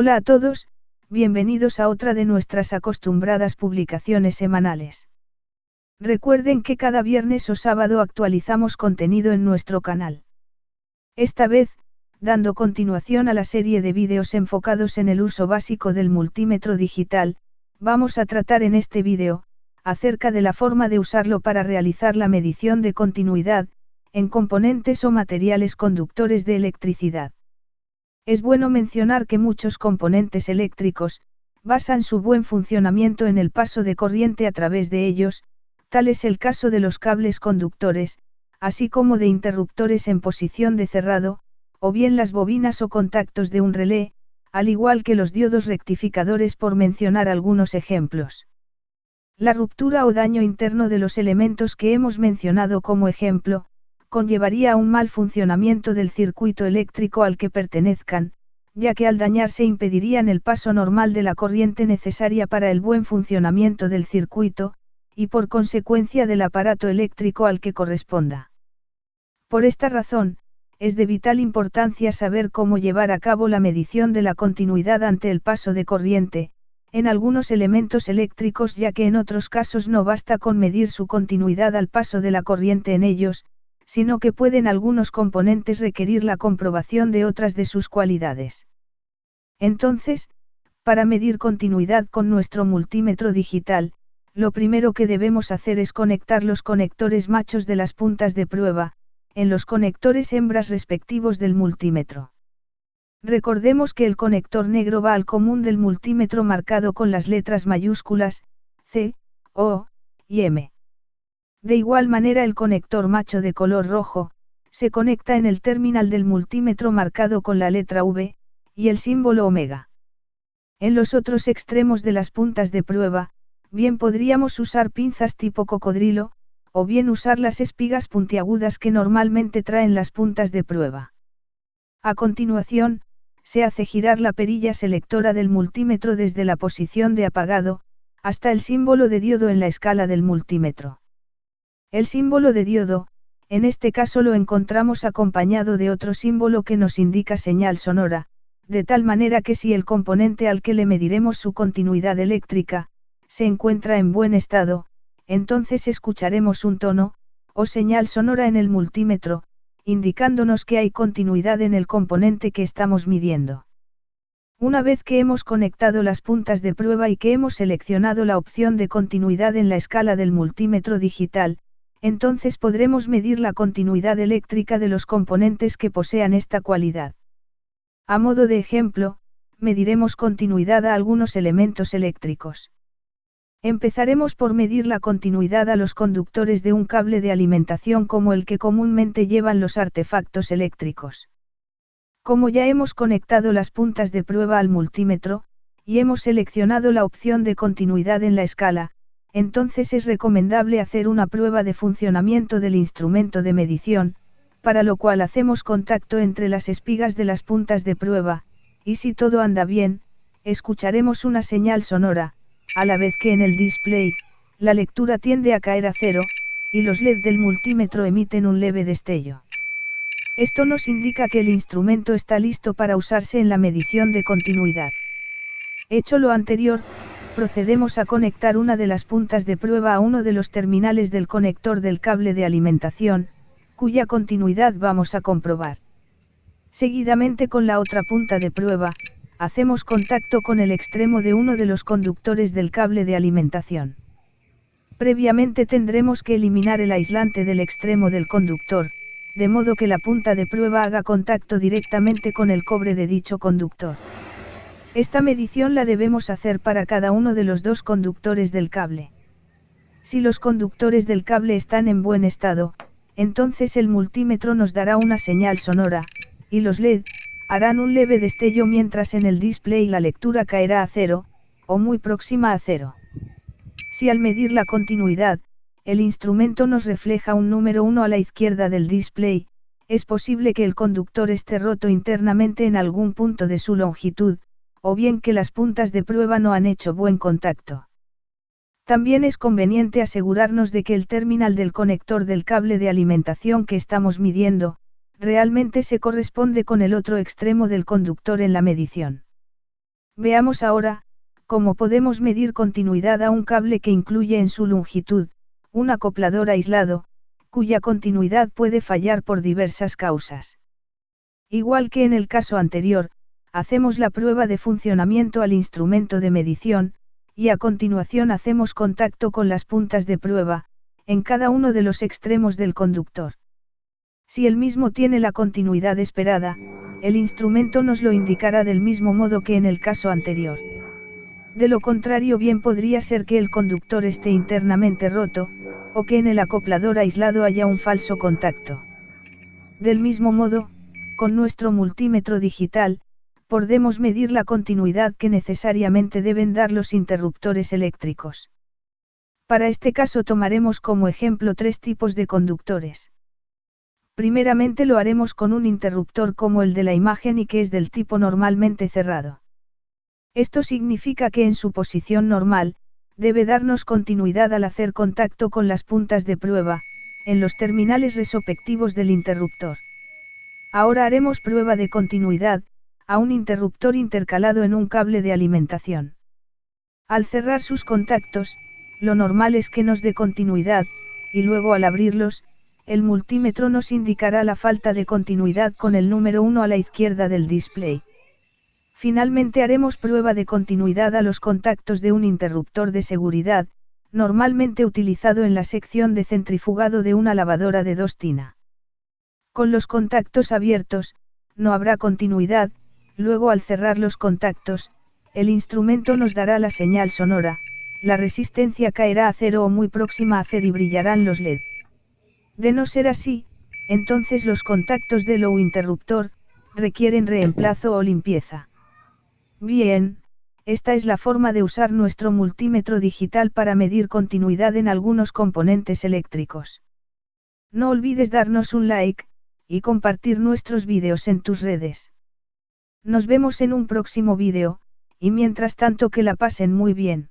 Hola a todos, bienvenidos a otra de nuestras acostumbradas publicaciones semanales. Recuerden que cada viernes o sábado actualizamos contenido en nuestro canal. Esta vez, dando continuación a la serie de vídeos enfocados en el uso básico del multímetro digital, vamos a tratar en este vídeo, acerca de la forma de usarlo para realizar la medición de continuidad, en componentes o materiales conductores de electricidad. Es bueno mencionar que muchos componentes eléctricos, basan su buen funcionamiento en el paso de corriente a través de ellos, tal es el caso de los cables conductores, así como de interruptores en posición de cerrado, o bien las bobinas o contactos de un relé, al igual que los diodos rectificadores por mencionar algunos ejemplos. La ruptura o daño interno de los elementos que hemos mencionado como ejemplo, conllevaría a un mal funcionamiento del circuito eléctrico al que pertenezcan, ya que al dañarse impedirían el paso normal de la corriente necesaria para el buen funcionamiento del circuito, y por consecuencia del aparato eléctrico al que corresponda. Por esta razón, es de vital importancia saber cómo llevar a cabo la medición de la continuidad ante el paso de corriente, en algunos elementos eléctricos, ya que en otros casos no basta con medir su continuidad al paso de la corriente en ellos, sino que pueden algunos componentes requerir la comprobación de otras de sus cualidades. Entonces, para medir continuidad con nuestro multímetro digital, lo primero que debemos hacer es conectar los conectores machos de las puntas de prueba, en los conectores hembras respectivos del multímetro. Recordemos que el conector negro va al común del multímetro marcado con las letras mayúsculas, C, O, y M. De igual manera el conector macho de color rojo, se conecta en el terminal del multímetro marcado con la letra V, y el símbolo omega. En los otros extremos de las puntas de prueba, bien podríamos usar pinzas tipo cocodrilo, o bien usar las espigas puntiagudas que normalmente traen las puntas de prueba. A continuación, se hace girar la perilla selectora del multímetro desde la posición de apagado, hasta el símbolo de diodo en la escala del multímetro. El símbolo de diodo, en este caso lo encontramos acompañado de otro símbolo que nos indica señal sonora, de tal manera que si el componente al que le mediremos su continuidad eléctrica, se encuentra en buen estado, entonces escucharemos un tono, o señal sonora en el multímetro, indicándonos que hay continuidad en el componente que estamos midiendo. Una vez que hemos conectado las puntas de prueba y que hemos seleccionado la opción de continuidad en la escala del multímetro digital, entonces podremos medir la continuidad eléctrica de los componentes que posean esta cualidad. A modo de ejemplo, mediremos continuidad a algunos elementos eléctricos. Empezaremos por medir la continuidad a los conductores de un cable de alimentación como el que comúnmente llevan los artefactos eléctricos. Como ya hemos conectado las puntas de prueba al multímetro, y hemos seleccionado la opción de continuidad en la escala, entonces es recomendable hacer una prueba de funcionamiento del instrumento de medición, para lo cual hacemos contacto entre las espigas de las puntas de prueba, y si todo anda bien, escucharemos una señal sonora, a la vez que en el display, la lectura tiende a caer a cero, y los LED del multímetro emiten un leve destello. Esto nos indica que el instrumento está listo para usarse en la medición de continuidad. Hecho lo anterior, procedemos a conectar una de las puntas de prueba a uno de los terminales del conector del cable de alimentación, cuya continuidad vamos a comprobar. Seguidamente con la otra punta de prueba, hacemos contacto con el extremo de uno de los conductores del cable de alimentación. Previamente tendremos que eliminar el aislante del extremo del conductor, de modo que la punta de prueba haga contacto directamente con el cobre de dicho conductor. Esta medición la debemos hacer para cada uno de los dos conductores del cable. Si los conductores del cable están en buen estado, entonces el multímetro nos dará una señal sonora, y los LED harán un leve destello mientras en el display la lectura caerá a cero, o muy próxima a cero. Si al medir la continuidad, el instrumento nos refleja un número 1 a la izquierda del display, es posible que el conductor esté roto internamente en algún punto de su longitud, o bien que las puntas de prueba no han hecho buen contacto. También es conveniente asegurarnos de que el terminal del conector del cable de alimentación que estamos midiendo, realmente se corresponde con el otro extremo del conductor en la medición. Veamos ahora, cómo podemos medir continuidad a un cable que incluye en su longitud, un acoplador aislado, cuya continuidad puede fallar por diversas causas. Igual que en el caso anterior, hacemos la prueba de funcionamiento al instrumento de medición, y a continuación hacemos contacto con las puntas de prueba, en cada uno de los extremos del conductor. Si el mismo tiene la continuidad esperada, el instrumento nos lo indicará del mismo modo que en el caso anterior. De lo contrario, bien podría ser que el conductor esté internamente roto, o que en el acoplador aislado haya un falso contacto. Del mismo modo, con nuestro multímetro digital, podemos medir la continuidad que necesariamente deben dar los interruptores eléctricos. Para este caso tomaremos como ejemplo tres tipos de conductores. Primeramente lo haremos con un interruptor como el de la imagen y que es del tipo normalmente cerrado. Esto significa que en su posición normal, debe darnos continuidad al hacer contacto con las puntas de prueba, en los terminales respectivos del interruptor. Ahora haremos prueba de continuidad, a un interruptor intercalado en un cable de alimentación. Al cerrar sus contactos, lo normal es que nos dé continuidad, y luego al abrirlos, el multímetro nos indicará la falta de continuidad con el número 1 a la izquierda del display. Finalmente haremos prueba de continuidad a los contactos de un interruptor de seguridad, normalmente utilizado en la sección de centrifugado de una lavadora de 2 tina. Con los contactos abiertos, no habrá continuidad, luego al cerrar los contactos, el instrumento nos dará la señal sonora, la resistencia caerá a cero o muy próxima a cero y brillarán los LED. De no ser así, entonces los contactos del o interruptor requieren reemplazo o limpieza. Bien, esta es la forma de usar nuestro multímetro digital para medir continuidad en algunos componentes eléctricos. No olvides darnos un like, y compartir nuestros vídeos en tus redes. Nos vemos en un próximo vídeo, y mientras tanto que la pasen muy bien.